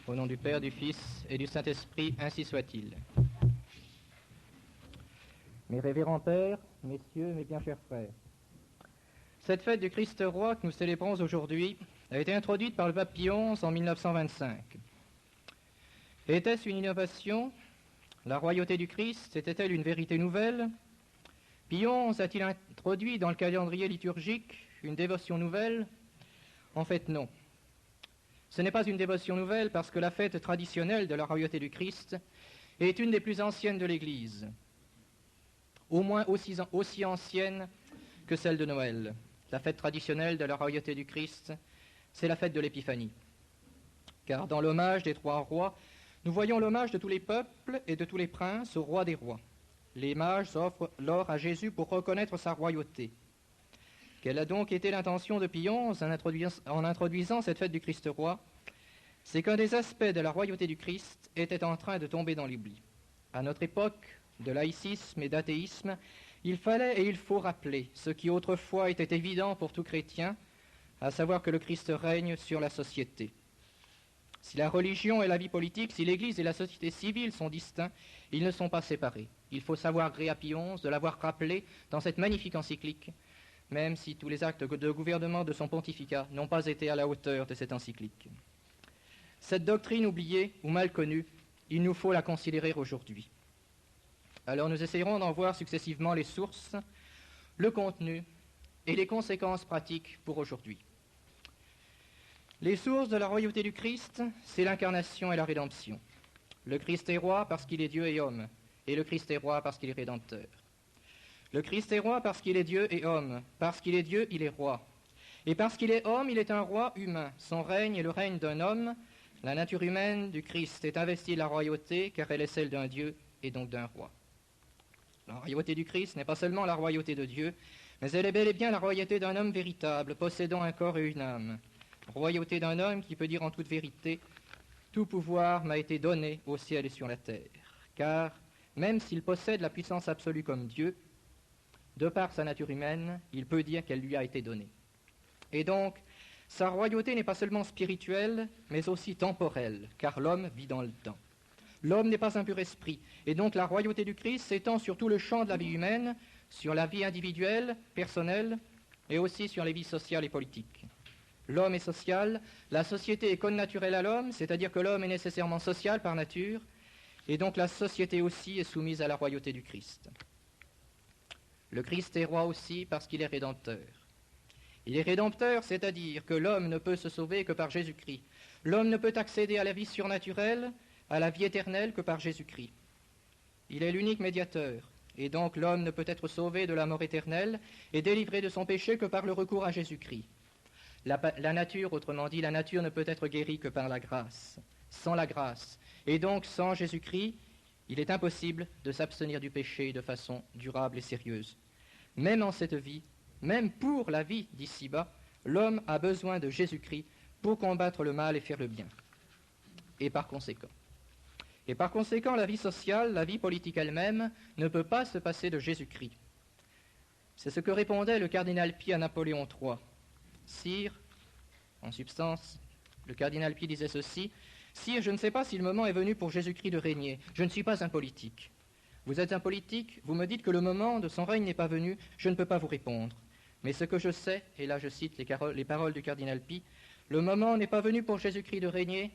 Au nom du Père, du Fils et du Saint-Esprit, ainsi soit-il. Mes révérends pères, messieurs, mes bien chers frères, cette fête du Christ roi que nous célébrons aujourd'hui a été introduite par le pape Pie XI en 1925. Était-ce une innovation? La royauté du Christ était-elle une vérité nouvelle? Pie XI a-t-il introduit dans le calendrier liturgique une dévotion nouvelle? En fait, non. Ce n'est pas une dévotion nouvelle parce que la fête traditionnelle de la royauté du Christ est une des plus anciennes de l'Église, au moins aussi ancienne que celle de Noël. La fête traditionnelle de la royauté du Christ, c'est la fête de l'Épiphanie. Car dans l'hommage des trois rois, nous voyons l'hommage de tous les peuples et de tous les princes au roi des rois. Les mages offrent l'or à Jésus pour reconnaître sa royauté. Quelle a donc été l'intention de Pie XI en introduisant cette fête du Christ roi? C'est qu'un des aspects de la royauté du Christ était en train de tomber dans l'oubli. À notre époque de laïcisme et d'athéisme, il fallait et il faut rappeler ce qui autrefois était évident pour tout chrétien, à savoir que le Christ règne sur la société. Si la religion et la vie politique, si l'Église et la société civile sont distincts, ils ne sont pas séparés. Il faut savoir gré à Pie XI de l'avoir rappelé dans cette magnifique encyclique, même si tous les actes de gouvernement de son pontificat n'ont pas été à la hauteur de cette encyclique. Cette doctrine oubliée ou mal connue, il nous faut la considérer aujourd'hui. Alors nous essayerons d'en voir successivement les sources, le contenu et les conséquences pratiques pour aujourd'hui. Les sources de la royauté du Christ, c'est l'incarnation et la rédemption. Le Christ est roi parce qu'il est Dieu et homme, et le Christ est roi parce qu'il est rédempteur. Le Christ est roi parce qu'il est Dieu et homme. Parce qu'il est Dieu, il est roi. Et parce qu'il est homme, il est un roi humain. Son règne est le règne d'un homme. La nature humaine du Christ est investie de la royauté, car elle est celle d'un Dieu et donc d'un roi. La royauté du Christ n'est pas seulement la royauté de Dieu, mais elle est bel et bien la royauté d'un homme véritable, possédant un corps et une âme. Royauté d'un homme qui peut dire en toute vérité « Tout pouvoir m'a été donné au ciel et sur la terre ». Car, même s'il possède la puissance absolue comme Dieu, de par sa nature humaine, il peut dire qu'elle lui a été donnée. Et donc, sa royauté n'est pas seulement spirituelle, mais aussi temporelle, car l'homme vit dans le temps. L'homme n'est pas un pur esprit, et donc la royauté du Christ s'étend sur tout le champ de la vie humaine, sur la vie individuelle, personnelle, et aussi sur les vies sociales et politiques. L'homme est social, la société est connaturelle à l'homme, c'est-à-dire que l'homme est nécessairement social par nature, et donc la société aussi est soumise à la royauté du Christ. Le Christ est roi aussi parce qu'il est rédempteur. Il est rédempteur, c'est-à-dire que l'homme ne peut se sauver que par Jésus-Christ. L'homme ne peut accéder à la vie surnaturelle, à la vie éternelle que par Jésus-Christ. Il est l'unique médiateur, et donc l'homme ne peut être sauvé de la mort éternelle et délivré de son péché que par le recours à Jésus-Christ. La nature, autrement dit, la nature ne peut être guérie que par la grâce. Sans la grâce, et donc sans Jésus-Christ, il est impossible de s'abstenir du péché de façon durable et sérieuse. Même en cette vie, même pour la vie d'ici-bas, l'homme a besoin de Jésus-Christ pour combattre le mal et faire le bien. Et par conséquent, la vie sociale, la vie politique elle-même, ne peut pas se passer de Jésus-Christ. C'est ce que répondait le cardinal Pie à Napoléon III. Sire, en substance, le cardinal Pie disait ceci: « Sire, je ne sais pas si le moment est venu pour Jésus-Christ de régner. Je ne suis pas un politique. Vous êtes un politique, vous me dites que le moment de son règne n'est pas venu, je ne peux pas vous répondre. Mais ce que je sais, et là je cite les paroles du cardinal Pie, le moment n'est pas venu pour Jésus-Christ de régner,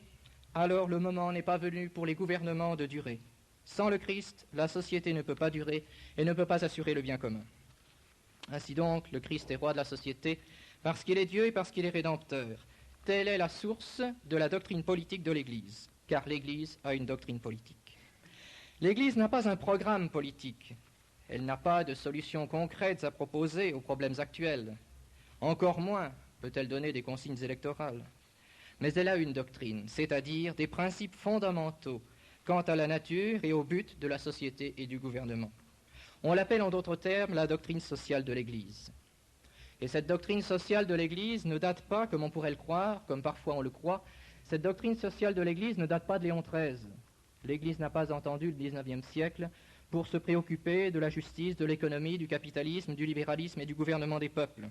alors le moment n'est pas venu pour les gouvernements de durer. Sans le Christ, la société ne peut pas durer et ne peut pas assurer le bien commun. Ainsi donc, le Christ est roi de la société parce qu'il est Dieu et parce qu'il est rédempteur. Telle est la source de la doctrine politique de l'Église, car l'Église a une doctrine politique. L'Église n'a pas un programme politique. Elle n'a pas de solutions concrètes à proposer aux problèmes actuels. Encore moins peut-elle donner des consignes électorales. Mais elle a une doctrine, c'est-à-dire des principes fondamentaux quant à la nature et au but de la société et du gouvernement. On l'appelle en d'autres termes la doctrine sociale de l'Église. Et cette doctrine sociale de l'Église ne date pas, comme on pourrait le croire, comme parfois on le croit, cette doctrine sociale de l'Église ne date pas de Léon XIII. L'Église n'a pas entendu le XIXe siècle pour se préoccuper de la justice, de l'économie, du capitalisme, du libéralisme et du gouvernement des peuples.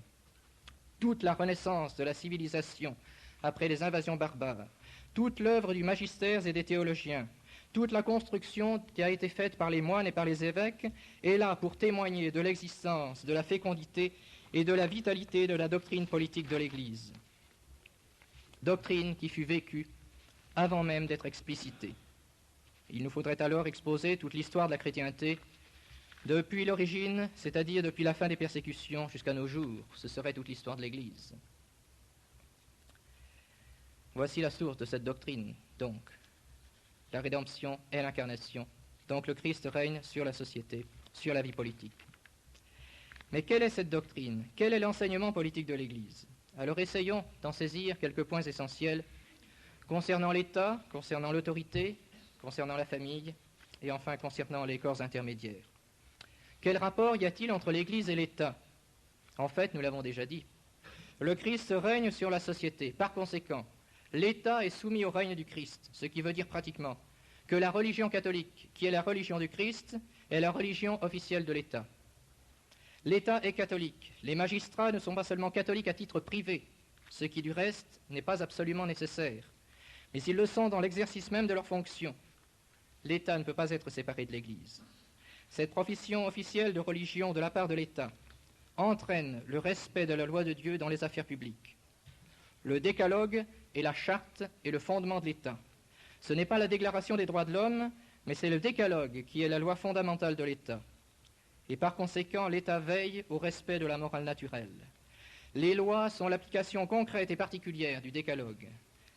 Toute la renaissance de la civilisation après les invasions barbares, toute l'œuvre du magistère et des théologiens, toute la construction qui a été faite par les moines et par les évêques est là pour témoigner de l'existence, de la fécondité et de la vitalité de la doctrine politique de l'Église. Doctrine qui fut vécue avant même d'être explicitée. Il nous faudrait alors exposer toute l'histoire de la chrétienté depuis l'origine, c'est-à-dire depuis la fin des persécutions jusqu'à nos jours. Ce serait toute l'histoire de l'Église. Voici la source de cette doctrine, donc. La rédemption est l'incarnation. Donc le Christ règne sur la société, sur la vie politique. Mais quelle est cette doctrine? Quel est l'enseignement politique de l'Église? Alors essayons d'en saisir quelques points essentiels concernant l'État, concernant l'autorité, concernant la famille et enfin concernant les corps intermédiaires. Quel rapport y a-t-il entre l'Église et l'État? En fait, nous l'avons déjà dit. Le Christ règne sur la société. Par conséquent, l'État est soumis au règne du Christ, ce qui veut dire pratiquement que la religion catholique, qui est la religion du Christ, est la religion officielle de l'État. L'État est catholique. Les magistrats ne sont pas seulement catholiques à titre privé, ce qui du reste n'est pas absolument nécessaire, mais ils le sont dans l'exercice même de leurs fonctions. L'État ne peut pas être séparé de l'Église. Cette profession officielle de religion de la part de l'État entraîne le respect de la loi de Dieu dans les affaires publiques. Le décalogue est la charte et le fondement de l'État. Ce n'est pas la déclaration des droits de l'homme, mais c'est le décalogue qui est la loi fondamentale de l'État. Et par conséquent, l'État veille au respect de la morale naturelle. Les lois sont l'application concrète et particulière du décalogue.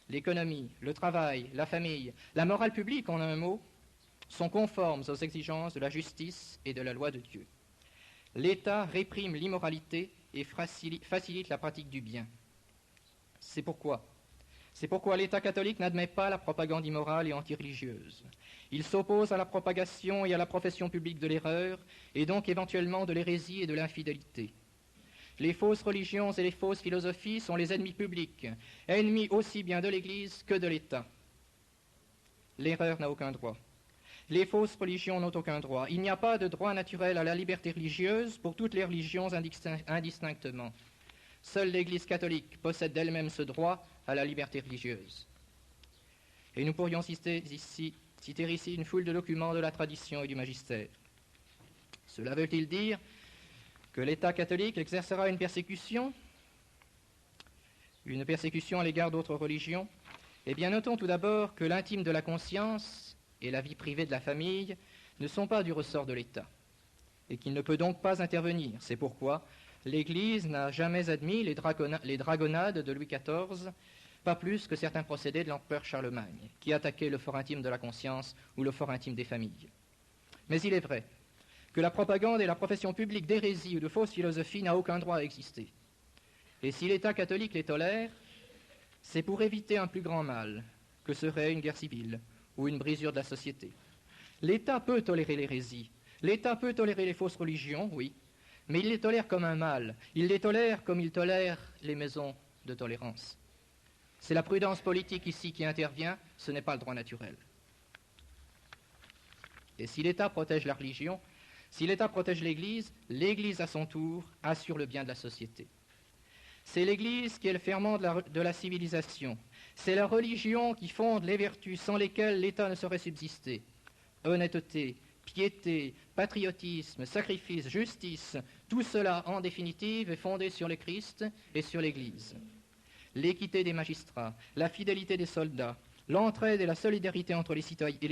L'économie, le travail, la famille, la morale publique en un mot, sont conformes aux exigences de la justice et de la loi de Dieu. L'État réprime l'immoralité et facilite la pratique du bien. C'est pourquoi l'État catholique n'admet pas la propagande immorale et antireligieuse. Il s'oppose à la propagation et à la profession publique de l'erreur, et donc éventuellement de l'hérésie et de l'infidélité. Les fausses religions et les fausses philosophies sont les ennemis publics, ennemis aussi bien de l'Église que de l'État. L'erreur n'a aucun droit. Les fausses religions n'ont aucun droit. Il n'y a pas de droit naturel à la liberté religieuse pour toutes les religions indistinctement. Seule l'Église catholique possède d'elle-même ce droit à la liberté religieuse. Et nous pourrions citer ici une foule de documents de la tradition et du magistère. Cela veut-il dire que l'État catholique exercera une persécution à l'égard d'autres religions? Eh bien, notons tout d'abord que l'intime de la conscience et la vie privée de la famille ne sont pas du ressort de l'État, et qu'il ne peut donc pas intervenir. C'est pourquoi l'Église n'a jamais admis les dragonnades de Louis XIV, pas plus que certains procédés de l'empereur Charlemagne, qui attaquaient le fort intime de la conscience ou le fort intime des familles. Mais il est vrai que la propagande et la profession publique d'hérésie ou de fausse philosophie n'a aucun droit à exister. Et si l'État catholique les tolère, c'est pour éviter un plus grand mal, que serait une guerre civile ou une brisure de la société. L'État peut tolérer l'hérésie, l'État peut tolérer les fausses religions, oui, mais il les tolère comme un mal, il les tolère comme il tolère les maisons de tolérance. C'est la prudence politique ici qui intervient, ce n'est pas le droit naturel. Et si l'État protège la religion, si l'État protège l'Église, l'Église à son tour assure le bien de la société. C'est l'Église qui est le ferment de la civilisation. C'est la religion qui fonde les vertus sans lesquelles l'État ne saurait subsister. Honnêteté, piété, patriotisme, sacrifice, justice, tout cela, en définitive, est fondé sur le Christ et sur l'Église. L'équité des magistrats, la fidélité des soldats, l'entraide et la solidarité entre les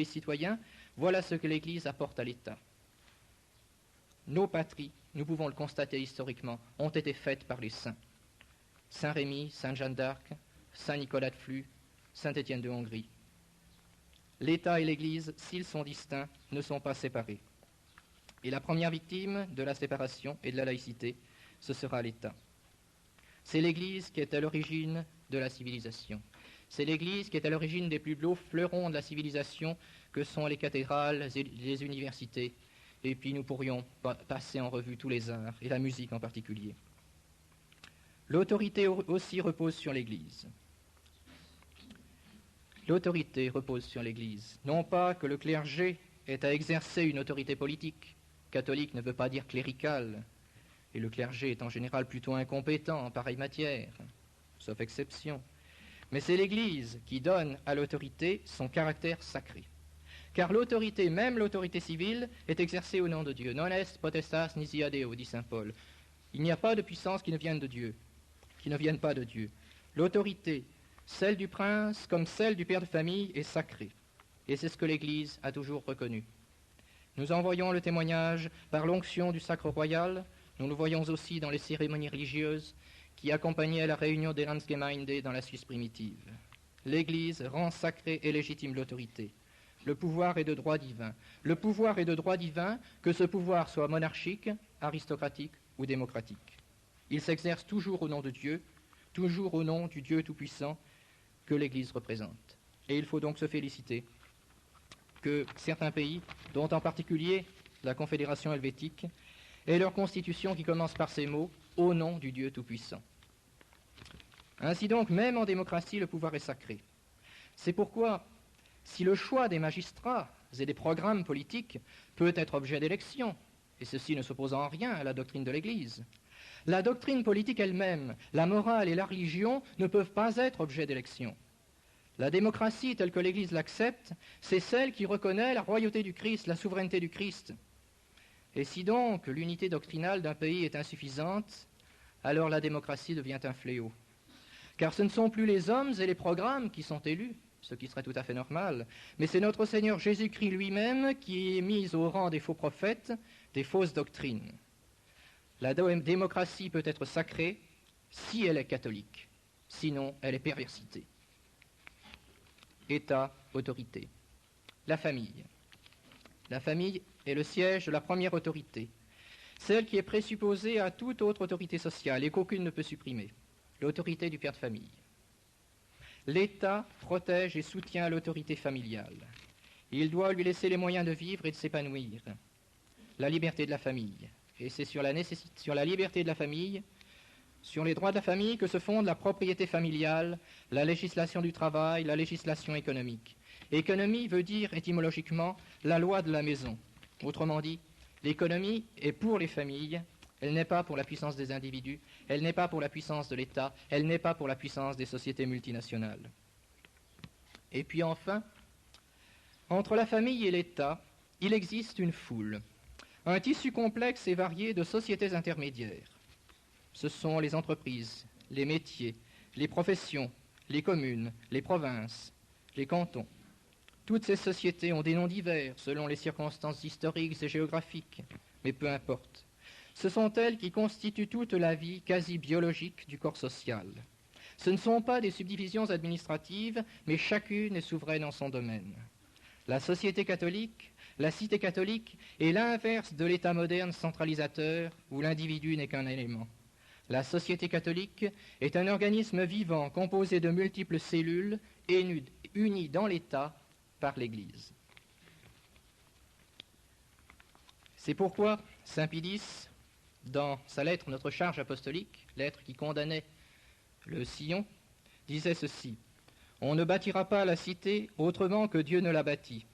citoyens, voilà ce que l'Église apporte à l'État. Nos patries, nous pouvons le constater historiquement, ont été faites par les saints. Saint Rémy, Sainte Jeanne d'Arc, Saint Nicolas de Flux, Saint Étienne de Hongrie. L'État et l'Église, s'ils sont distincts, ne sont pas séparés. Et la première victime de la séparation et de la laïcité, ce sera l'État. C'est l'Église qui est à l'origine de la civilisation. C'est l'Église qui est à l'origine des plus beaux fleurons de la civilisation que sont les cathédrales et les universités. Et puis nous pourrions passer en revue tous les arts, et la musique en particulier. L'autorité aussi repose sur l'Église. L'autorité repose sur l'Église. Non pas que le clergé ait à exercer une autorité politique. Catholique ne veut pas dire clérical. Et le clergé est en général plutôt incompétent en pareille matière, sauf exception. Mais c'est l'Église qui donne à l'autorité son caractère sacré. Car l'autorité, même l'autorité civile, est exercée au nom de Dieu. Non est potestas nisi ad Deo, dit saint Paul. Il n'y a pas de puissance qui ne vienne de Dieu, qui ne vienne pas de Dieu. L'autorité, celle du prince comme celle du père de famille, est sacrée. Et c'est ce que l'Église a toujours reconnu. Nous en voyons le témoignage par l'onction du sacre royal. Nous le voyons aussi dans les cérémonies religieuses qui accompagnaient la réunion des Landsgemeinde dans la Suisse primitive. L'Église rend sacrée et légitime l'autorité. Le pouvoir est de droit divin. Le pouvoir est de droit divin, que ce pouvoir soit monarchique, aristocratique ou démocratique. Il s'exerce toujours au nom de Dieu, toujours au nom du Dieu Tout-Puissant que l'Église représente. Et il faut donc se féliciter que certains pays, dont en particulier la Confédération helvétique, aient leur constitution qui commence par ces mots « au nom du Dieu Tout-Puissant ». Ainsi donc, même en démocratie, le pouvoir est sacré. C'est pourquoi, si le choix des magistrats et des programmes politiques peut être objet d'élection, et ceci ne s'opposant en rien à la doctrine de l'Église, la doctrine politique elle-même, la morale et la religion ne peuvent pas être objet d'élection. La démocratie telle que l'Église l'accepte, c'est celle qui reconnaît la royauté du Christ, la souveraineté du Christ. Et si donc l'unité doctrinale d'un pays est insuffisante, alors la démocratie devient un fléau. Car ce ne sont plus les hommes et les programmes qui sont élus, ce qui serait tout à fait normal, mais c'est notre Seigneur Jésus-Christ lui-même qui est mis au rang des faux prophètes, des fausses doctrines. La démocratie peut être sacrée si elle est catholique, sinon elle est perversité. État, autorité. La famille. La famille est le siège de la première autorité, celle qui est présupposée à toute autre autorité sociale et qu'aucune ne peut supprimer, l'autorité du père de famille. L'État protège et soutient l'autorité familiale. Il doit lui laisser les moyens de vivre et de s'épanouir. La liberté de la famille. Et c'est sur la liberté de la famille, sur les droits de la famille que se fonde la propriété familiale, la législation du travail, la législation économique. Économie veut dire étymologiquement la loi de la maison. Autrement dit, l'économie est pour les familles, elle n'est pas pour la puissance des individus, elle n'est pas pour la puissance de l'État, elle n'est pas pour la puissance des sociétés multinationales. Et puis enfin, entre la famille et l'État, il existe une foule, un tissu complexe et varié de sociétés intermédiaires. Ce sont les entreprises, les métiers, les professions, les communes, les provinces, les cantons. Toutes ces sociétés ont des noms divers selon les circonstances historiques et géographiques, mais peu importe. Ce sont elles qui constituent toute la vie quasi biologique du corps social. Ce ne sont pas des subdivisions administratives, mais chacune est souveraine en son domaine. La société catholique, la cité catholique, est l'inverse de l'État moderne centralisateur où l'individu n'est qu'un élément. La société catholique est un organisme vivant composé de multiples cellules unies dans l'État par l'Église. C'est pourquoi saint Pie X, dans sa lettre Notre charge apostolique, lettre qui condamnait le sillon, disait ceci: « On ne bâtira pas la cité autrement que Dieu ne l'a bâtie.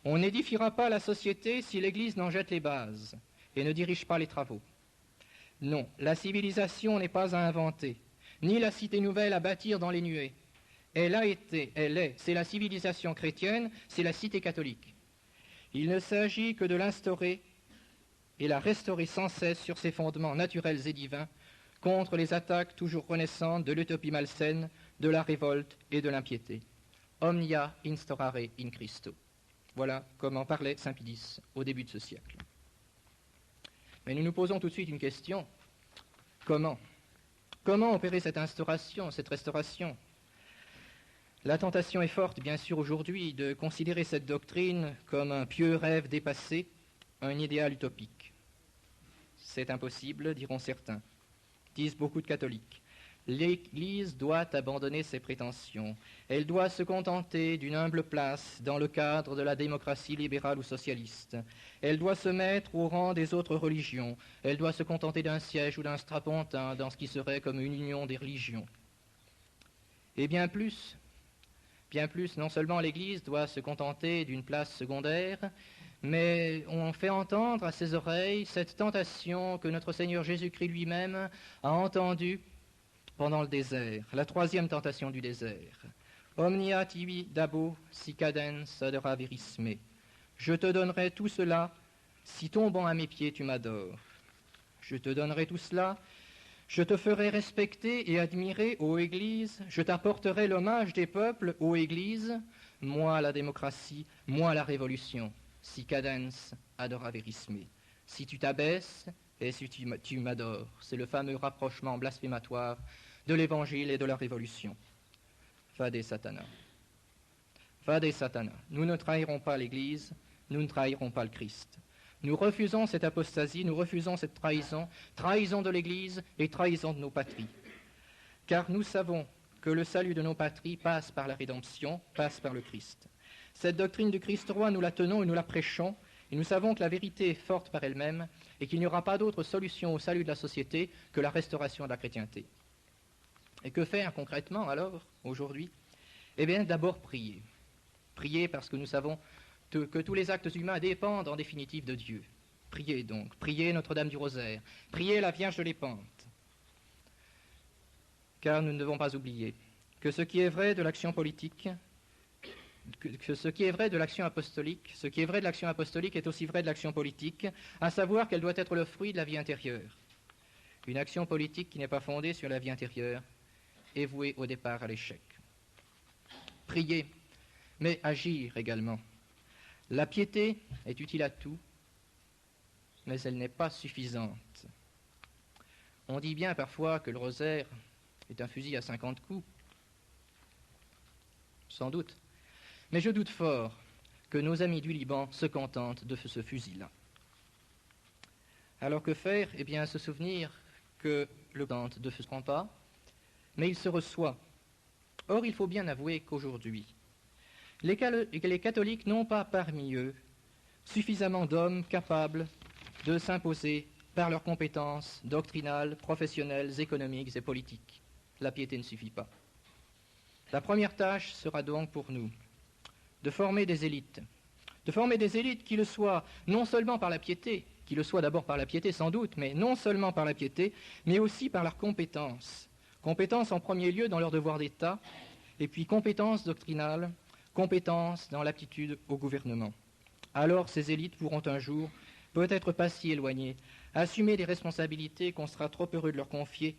On n'édifiera pas la société si l'Église n'en jette les bases et ne dirige pas les travaux. Non, la civilisation n'est pas à inventer, ni la cité nouvelle à bâtir dans les nuées. Elle a été, elle est, c'est la civilisation chrétienne, c'est la cité catholique. Il ne s'agit que de l'instaurer et la restaurer sans cesse sur ses fondements naturels et divins, contre les attaques toujours renaissantes de l'utopie malsaine, de la révolte et de l'impiété. Omnia instaurare in Christo. » Voilà comment parlait saint Pie X au début de ce siècle. Mais nous nous posons tout de suite une question. Comment ? Comment opérer cette instauration, cette restauration ? La tentation est forte, bien sûr, aujourd'hui, de considérer cette doctrine comme un pieux rêve dépassé, un idéal utopique. C'est impossible, diront certains, disent beaucoup de catholiques. L'Église doit abandonner ses prétentions. Elle doit se contenter d'une humble place dans le cadre de la démocratie libérale ou socialiste. Elle doit se mettre au rang des autres religions. Elle doit se contenter d'un siège ou d'un strapontin dans ce qui serait comme une union des religions. Et bien plus, non seulement l'Église doit se contenter d'une place secondaire, mais on fait entendre à ses oreilles cette tentation que notre Seigneur Jésus-Christ lui-même a entendue pendant le désert, la troisième tentation du désert. Omnia tibi dabo si cadens adora verisme. Je te donnerai tout cela si tombant à mes pieds tu m'adores. Je te donnerai tout cela, je te ferai respecter et admirer, ô Église, je t'apporterai l'hommage des peuples, ô Église, moi la démocratie, moi la révolution, si cadens adora verisme. Si tu t'abaisses et si tu m'adores, c'est le fameux rapprochement blasphématoire de l'Évangile et de la révolution. Vade Satana. Vade Satana. Nous ne trahirons pas l'Église, nous ne trahirons pas le Christ. Nous refusons cette apostasie, nous refusons cette trahison, trahison de l'Église et trahison de nos patries. Car nous savons que le salut de nos patries passe par la rédemption, passe par le Christ. Cette doctrine du Christ roi, nous la tenons et nous la prêchons, et nous savons que la vérité est forte par elle-même et qu'il n'y aura pas d'autre solution au salut de la société que la restauration de la chrétienté. Et que faire concrètement alors, aujourd'hui ? Eh bien, d'abord prier. Prier parce que nous savons que tous les actes humains dépendent en définitive de Dieu. Priez donc, priez Notre-Dame du Rosaire, priez la Vierge de l'Épante. Car nous ne devons pas oublier que ce qui est vrai de l'action politique, que ce qui est vrai de l'action apostolique, ce qui est vrai de l'action apostolique est aussi vrai de l'action politique, à savoir qu'elle doit être le fruit de la vie intérieure. Une action politique qui n'est pas fondée sur la vie intérieure est vouée au départ à l'échec. Prier, mais agir également. La piété est utile à tout, mais elle n'est pas suffisante. On dit bien parfois que le rosaire est un fusil à 50 coups. Sans doute. Mais je doute fort que nos amis du Liban se contentent de ce fusil-là. Alors que faire ? Eh bien, se souvenir que le tente ne se prend pas, mais il se reçoit. Or, il faut bien avouer qu'aujourd'hui, les catholiques n'ont pas parmi eux suffisamment d'hommes capables de s'imposer par leurs compétences doctrinales, professionnelles, économiques et politiques. La piété ne suffit pas. La première tâche sera donc pour nous de former des élites qui le soient non seulement par la piété, qui le soient d'abord par la piété sans doute, mais non seulement par la piété, mais aussi par leurs compétences. Compétences en premier lieu dans leur devoir d'État, et puis compétences doctrinales, compétences dans l'aptitude au gouvernement. Alors ces élites pourront un jour, peut-être pas si éloignées, assumer des responsabilités qu'on sera trop heureux de leur confier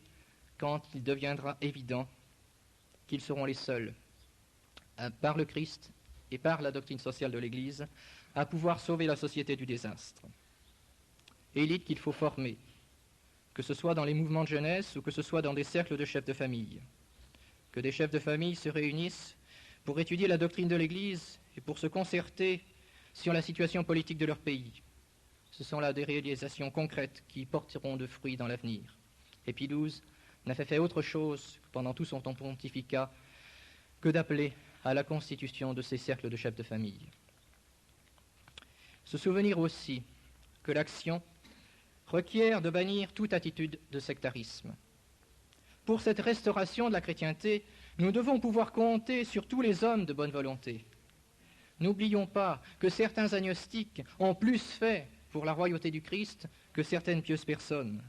quand il deviendra évident qu'ils seront les seuls, par le Christ et par la doctrine sociale de l'Église, à pouvoir sauver la société du désastre. Élites qu'il faut former, que ce soit dans les mouvements de jeunesse ou que ce soit dans des cercles de chefs de famille. Que des chefs de famille se réunissent pour étudier la doctrine de l'Église et pour se concerter sur la situation politique de leur pays. Ce sont là des réalisations concrètes qui porteront de fruits dans l'avenir. Et Pie XII n'a fait autre chose pendant tout son temps pontificat que d'appeler à la constitution de ces cercles de chefs de famille. Se souvenir aussi que l'action requiert de bannir toute attitude de sectarisme. Pour cette restauration de la chrétienté, nous devons pouvoir compter sur tous les hommes de bonne volonté. N'oublions pas que certains agnostiques ont plus fait pour la royauté du Christ que certaines pieuses personnes.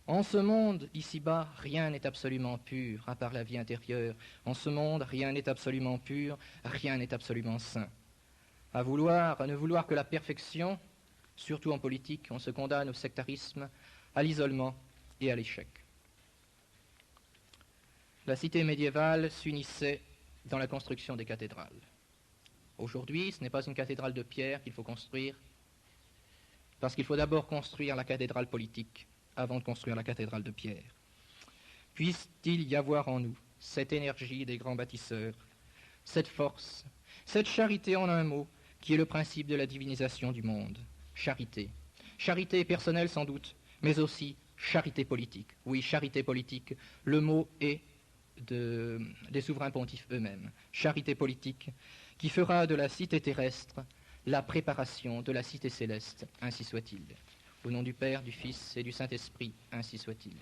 En ce monde, ici-bas, rien n'est absolument pur, à part la vie intérieure. En ce monde, rien n'est absolument pur, rien n'est absolument saint. À ne vouloir que la perfection, surtout en politique, on se condamne au sectarisme, à l'isolement et à l'échec. La cité médiévale s'unissait dans la construction des cathédrales. Aujourd'hui, ce n'est pas une cathédrale de pierre qu'il faut construire, parce qu'il faut d'abord construire la cathédrale politique avant de construire la cathédrale de pierre. Puisse-t-il y avoir en nous cette énergie des grands bâtisseurs, cette force, cette charité en un mot, qui est le principe de la divinisation du monde. Charité. Charité personnelle sans doute, mais aussi charité politique. Oui, charité politique, le mot est des souverains pontifes eux-mêmes. Charité politique qui fera de la cité terrestre la préparation de la cité céleste, ainsi soit-il. Au nom du Père, du Fils et du Saint-Esprit, ainsi soit-il.